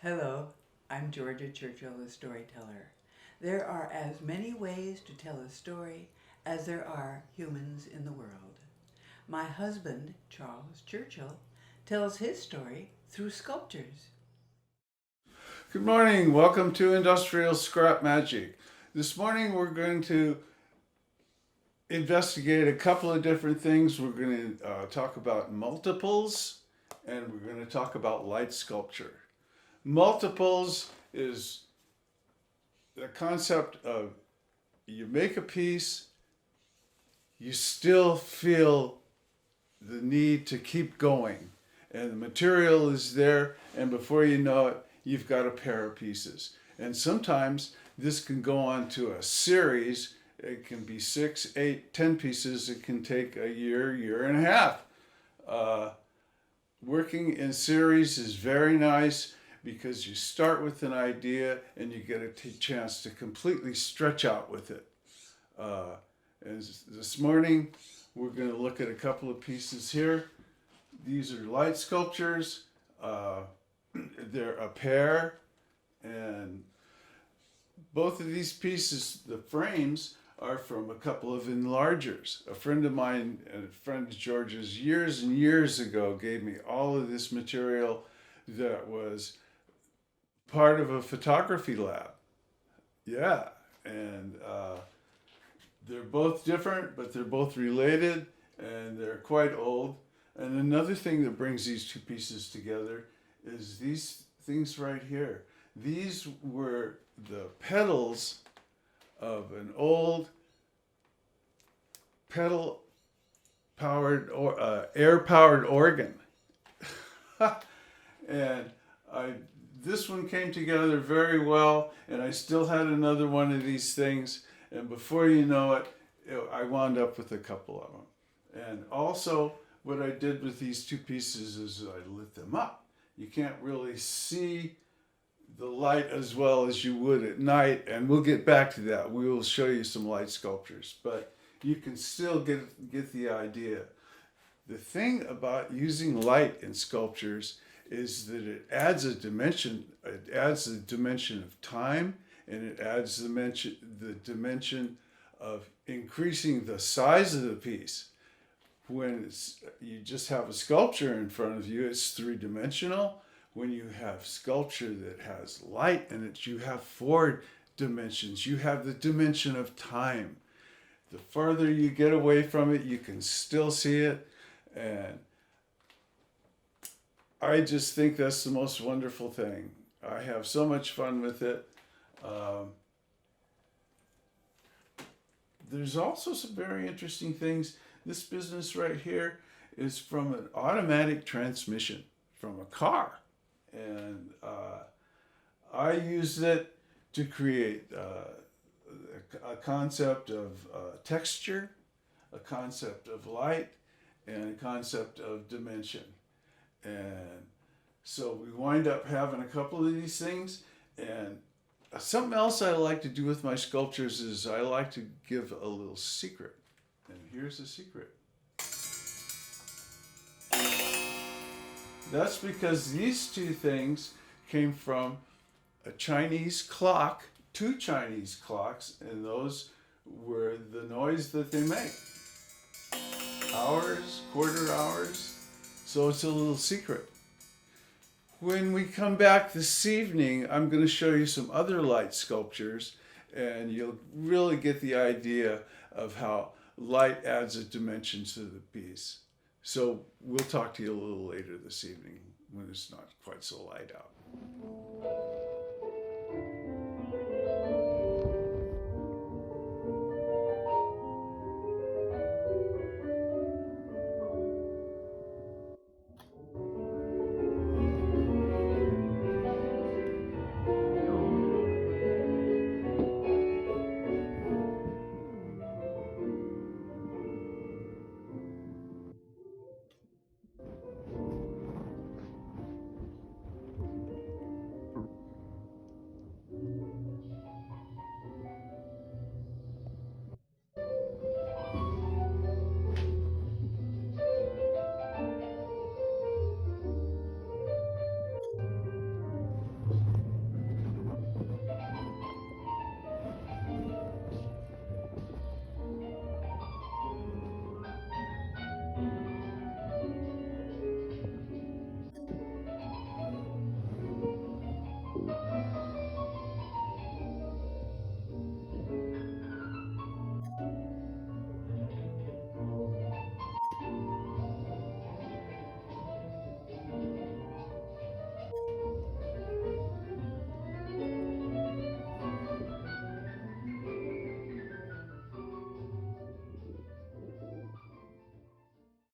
Hello, I'm Georgia Churchill, the storyteller. There are as many ways to tell a story as there are humans in the world. My husband, Charles Churchill, tells his story through sculptures. Good morning. Welcome to Industrial Scrap Magic. This morning we're going to investigate a couple of different things. We're going to talk about multiples and we're going to talk about light sculpture. Multiples is the concept of you make a piece, you still feel the need to keep going, and the material is there, and before you know it, you've got a pair of pieces. And sometimes this can go on to a series. It can be 6, 8, 10 pieces. It can take a year, year and a half. Working in series is very nice because you start with an idea and you get a chance to completely stretch out with it. And this morning, we're going to look at a couple of pieces here. These are light sculptures. They're a pair, and both of these pieces, the frames, are from a couple of enlargers. A friend of mine, and a friend of George's, years and years ago, gave me all of this material that was part of a photography lab. Yeah, and they're both different, but they're both related, and they're quite old. And another thing that brings these two pieces together is these things right here. These were the pedals of an old pedal powered or air powered organ. And this one came together very well, and I still had another one of these things, and before you know it, I wound up with a couple of them. And also what I did with these two pieces is I lit them up. You can't really see the light as well as you would at night, and we'll get back to that. We will show you some light sculptures, but you can still get the idea. The thing about using light in sculptures is that it adds a dimension. It adds the dimension of time, and it adds the dimension of increasing the size of the piece. When you just have a sculpture in front of you, it's three-dimensional. When you have sculpture that has light in it, you have four dimensions. You have the dimension of time. The farther you get away from it, you can still see it. And I just think that's the most wonderful thing. I have so much fun with it. There's also some very interesting things. This business right here is from an automatic transmission from a car. And I used it to create a concept of texture, a concept of light, and a concept of dimension. And so we wind up having a couple of these things. And something else I like to do with my sculptures is I like to give a little secret. And here's the secret. That's because these two things came from a Chinese clock, two Chinese clocks, and those were the noise that they make. Hours, quarter hours. So it's a little secret. When we come back this evening, I'm going to show you some other light sculptures, and you'll really get the idea of how light adds a dimension to the piece. So we'll talk to you a little later this evening when it's not quite so light out.